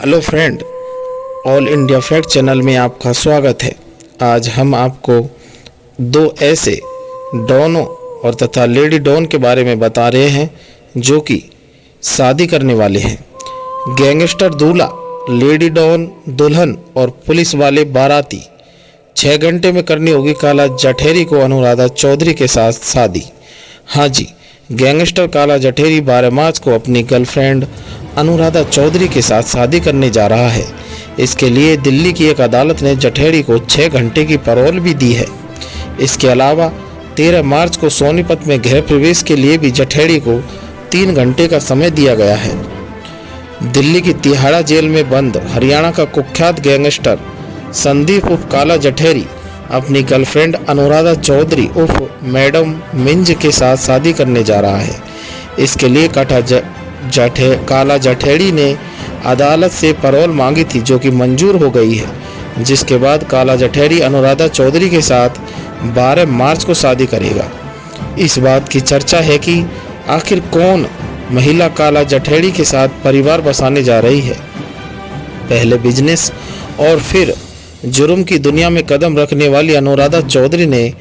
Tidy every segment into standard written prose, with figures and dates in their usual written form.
Hello friend, all India fact channel में आपका स्वागत है। आज हम आपको दो ऐसे डॉनों और तथा लेडी डॉन के बारे में बता रहे हैं जो कि शादी करने वाले हैं। गैंगस्टर दूल्हा, लेडी डॉन दुल्हन और पुलिस वाले बाराती। 6 घंटे में करनी होगी काला जठेरी को अनुराधा चौधरी के साथ शादी। हाँ जी, गैंगस्टर काला जठेरी 12 मार्च को अपनी गर्लफ्रेंड अनुराधा चौधरी के साथ शादी करने जा रहा है। इसके लिए दिल्ली की एक अदालत ने जठेरी को 6 घंटे की पैरोल भी दी है। इसके अलावा 13 मार्च को सोनीपत में गृह प्रवेश के लिए भी जठेरी को 3 घंटे का समय दिया गया है। दिल्ली की तिहाड़ा जेल में बंद हरियाणा का कुख्यात गैंगस्टर संदीप उर्फ काला जठेरी अपनी गर्लफ्रेंड अनुराधा चौधरी उर्फ मैडम मिंज के साथ शादी करने जा रहा है। इसके लिए काला जठेरी ने अदालत से पैरोल मांगी थी, जो कि मंजूर हो गई है, जिसके बाद काला जठेरी अनुराधा चौधरी के साथ 12 मार्च को शादी करेगा। इस बात की चर्चा है कि आखिर कौन महिला काला जठेरी के साथ परिवार बसाने जा रही है। पहले बिजनेस और फिर जुर्म की दुनिया में कदम रखने वाली अनुराधा चौधरी ने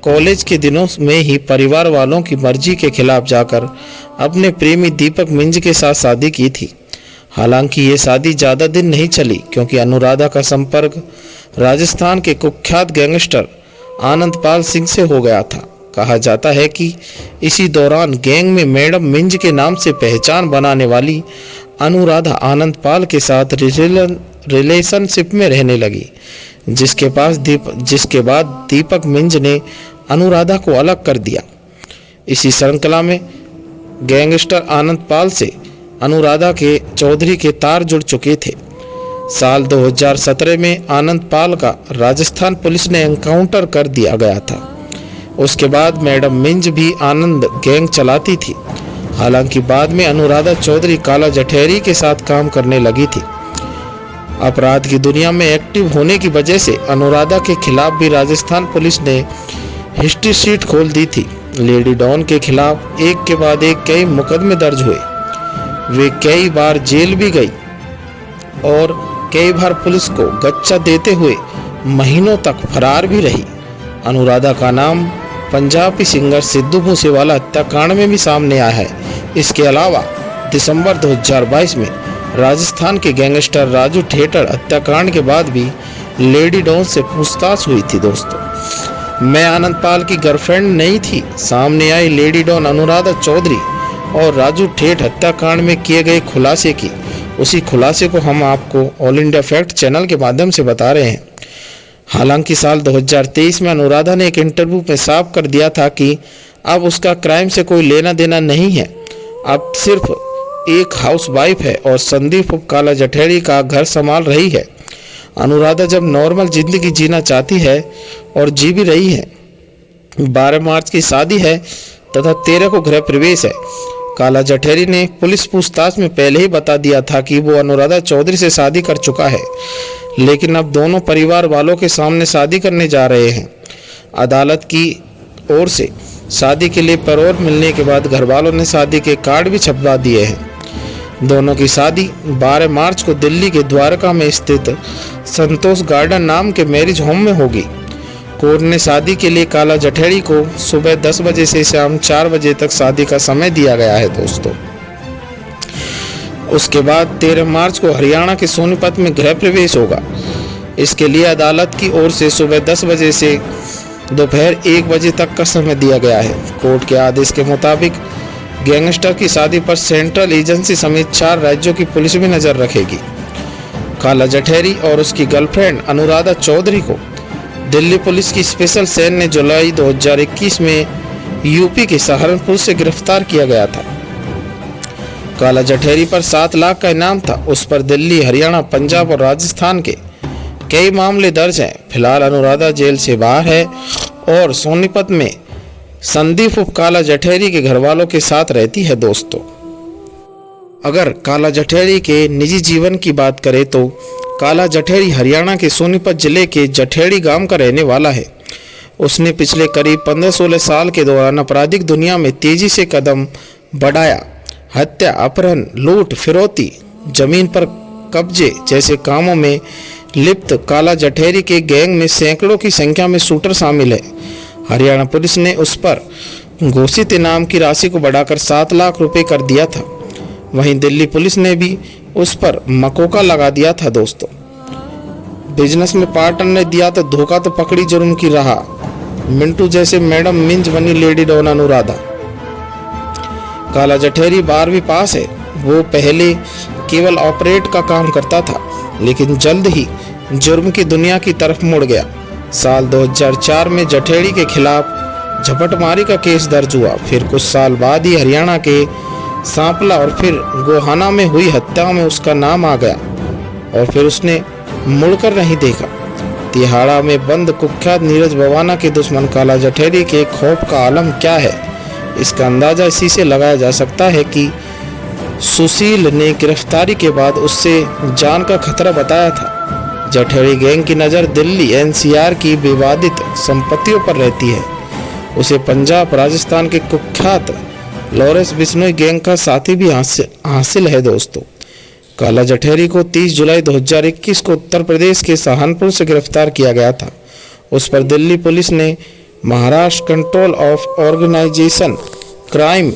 कॉलेज के दिनों में ही परिवार वालों की मर्जी के खिलाफ जाकर अपने प्रेमी दीपक मिंज के साथ शादी की थी। हालांकि ये शादी ज़्यादा दिन नहीं चली, क्योंकि अनुराधा का संपर्क राजस्थान के कुख्यात गैंगस्टर आनंदपाल सिंह से हो गया था। कहा जाता है कि इसी दौरान गैंग में मैडम मिंज के नाम से पहचान बनाने वाली अनुराधा आनंदपाल के साथ रिलेशनशिप में रहने लगी, जिसके बाद दीपक मिंज ने अनुराधा को अलग कर दिया। इसी श्रृंखला में गैंगस्टर आनंदपाल से अनुराधा के चौधरी के तार जुड़ चुके थे। साल 2017 में आनंदपाल का राजस्थान पुलिस ने एनकाउंटर कर दिया गया था। उसके बाद मैडम मिंज भी आनंद गैंग चलाती थी। हालांकि बाद में अनुराधा चौधरी काला जठेरी के साथ काम करने लगी थी। अपराध की दुनिया में एक्टिव होने की वजह से अनुराधा के खिलाफ भी राजस्थान पुलिस ने हिस्ट्री शीट खोल दी थी। लेडी डॉन के खिलाफ एक के बाद एक कई मुकदमे दर्ज हुए। वे कई बार जेल भी गई और कई बार पुलिस को गच्चा देते हुए महीनों तक फरार भी रही। अनुराधा का नाम पंजाबी सिंगर सिद्धू मूसेवाला हत्याकांड में भी सामने आया है। इसके अलावा दिसंबर 2022 में राजस्थान के गैंगस्टर राजू ठेठड़ हत्याकांड के बाद भी लेडी डॉन से पूछताछ हुई थी। दोस्तों, मैं आनंदपाल की गर्लफ्रेंड नहीं थी। सामने आई लेडी डॉन अनुराधा चौधरी और राजू ठेठ हत्याकांड में किए गए खुलासे की। उसी खुलासे को हम आपको ऑल इंडिया फैक्ट चैनल के माध्यम से बता रहे हैं। हालांकि साल 2023 में अनुराधा ने एक इंटरव्यू में साफ कर दिया था कि अब उसका क्राइम से कोई लेना देना नहीं है, अब सिर्फ एक हाउसवाइफ है और संदीप काला जठेरी का घर संभाल रही है। अनुराधा जब नॉर्मल जिंदगी जीना चाहती है और जी भी रही है। 12 मार्च की शादी है तथा 13 को गृह प्रवेश है। काला जठेरी ने पुलिस पूछताछ में पहले ही बता दिया था कि वो अनुराधा चौधरी से शादी कर चुका है, लेकिन अब दोनों परिवार वालों के सामने शादी करने जा रहे हैं। अदालत की ओर से शादी के लिए पैरोल मिलने के बाद घर वालों ने शादी के कार्ड भी छपवा दिए हैं। दोनों की शादी 12 मार्च को दिल्ली के द्वारका में स्थित संतोष गार्डन नाम के मैरिज होम में होगी। कोर्ट ने शादी के लिए काला जठेरी को सुबह 10 बजे से शाम 4 बजे तक शादी का समय दिया गया है। दोस्तों, उसके बाद 13 मार्च को हरियाणा के सोनीपत में गृह प्रवेश होगा। इसके लिए अदालत की ओर से सुबह 10 बजे से दोपहर 1 बजे तक का समय दिया गया है। कोर्ट के आदेश के मुताबिक गैंगस्टर की शादी पर सेंट्रल एजेंसी समेत 4 राज्यों की पुलिस भी नजर रखेगी। काला जठेरी और उसकी गर्लफ्रेंड अनुराधा चौधरी को दिल्ली पुलिस की स्पेशल सेल ने जुलाई 2021 में यूपी के सहारनपुर से गिरफ्तार किया गया था। काला जठेरी पर 7 लाख का इनाम था। उस पर दिल्ली, हरियाणा, पंजाब और राजस्थान के कई मामले दर्ज हैं। फिलहाल अनुराधा जेल से बाहर है और सोनीपत में संदीप काला जठेरी के घर वालों के साथ रहती है। दोस्तों, अगर काला जठेरी के निजी जीवन की बात करें तो काला जठेरी हरियाणा के सोनीपत जिले के जठेड़ी गांव का रहने वाला है। उसने पिछले करीब 15-16 साल के दौरान आपराधिक दुनिया में तेजी से कदम बढ़ाया। हत्या, अपहरण, लूट, फिरौती, जमीन पर कब्जे जैसे कामों में लिप्त काला जठेरी के गैंग में सैकड़ों की संख्या में शूटर शामिल है। हरियाणा पुलिस ने उस पर घोषित इनाम की राशि को बढ़ाकर 7 लाख रुपए कर दिया था। वहीं दिल्ली पुलिस ने भी उस पर मकोका लगा दिया था। दोस्तों, बिजनेस में पार्टनर ने दिया तो धोखा तो पकड़ी जुर्म की राह। मिंटू जैसे मैडम मिंज बनी लेडी डॉन अनुराधा। काला जठेरी 12वीं पास है। वो पहले केवल ऑपरेट का काम करता था, लेकिन जल्द ही जुर्म की दुनिया की तरफ मुड़ गया। साल 2004 में जठेरी के खिलाफ झपटमारी का केस दर्ज हुआ। फिर कुछ साल बाद ही हरियाणा के सांपला और फिर गोहाना में हुई हत्याओं में उसका नाम आ गया और फिर उसने मुड़कर नहीं देखा। तिहाड़ा में बंद कुख्यात नीरज बवाना के दुश्मन काला जठेरी के खौफ का आलम क्या है, इसका अंदाजा इसी से लगाया जा सकता है कि सुशील ने गिरफ्तारी के बाद उससे जान का खतरा बताया था। जठेरी गैंग की नज़र दिल्ली एनसीआर की विवादित संपत्तियों पर रहती है। उसे पंजाब राजस्थान के कुख्यात लॉरेंस बिश्नोई गैंग का साथी भी हासिल है। दोस्तों, काला जठेरी को 30 जुलाई 2021 को उत्तर प्रदेश के सहारनपुर से गिरफ्तार किया गया था। उस पर दिल्ली पुलिस ने Maharashtra control of organisation crime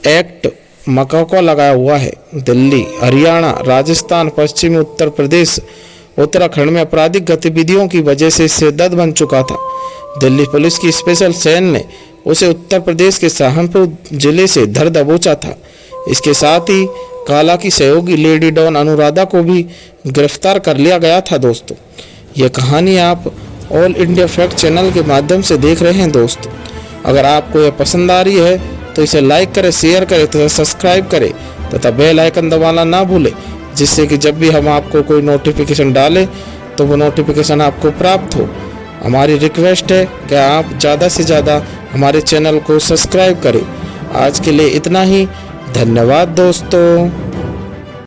act MCOCA लगाया हुआ है। दिल्ली, हरियाणा, राजस्थान, पश्चिमी उत्तर प्रदेश, उत्तराखंड में आपराधिक गतिविधियों की वजह से शिद्दत बन चुका था। दिल्ली पुलिस की स्पेशल सेल ने उसे उत्तर प्रदेश के सहारनपुर जिले से धर दबोचा था। इसके साथ ही काला की सहयोगी लेडी डॉन अनुराधा को भी गिरफ्तार कर लिया गया था। दोस्तों, ये कहानी आप ऑल इंडिया फैक्ट चैनल के माध्यम से देख रहे हैं। दोस्तों, अगर आपको यह पसंद आ रही है तो इसे लाइक करें, शेयर करें तथा सब्सक्राइब करें तथा बेल आइकन दबाना ना भूलें, जिससे कि जब भी हम आपको कोई नोटिफिकेशन डालें तो वो नोटिफिकेशन आपको प्राप्त हो। हमारी रिक्वेस्ट है कि आप ज़्यादा से ज़्यादा हमारे चैनल को सब्सक्राइब करें। आज के लिए इतना ही। धन्यवाद दोस्तों।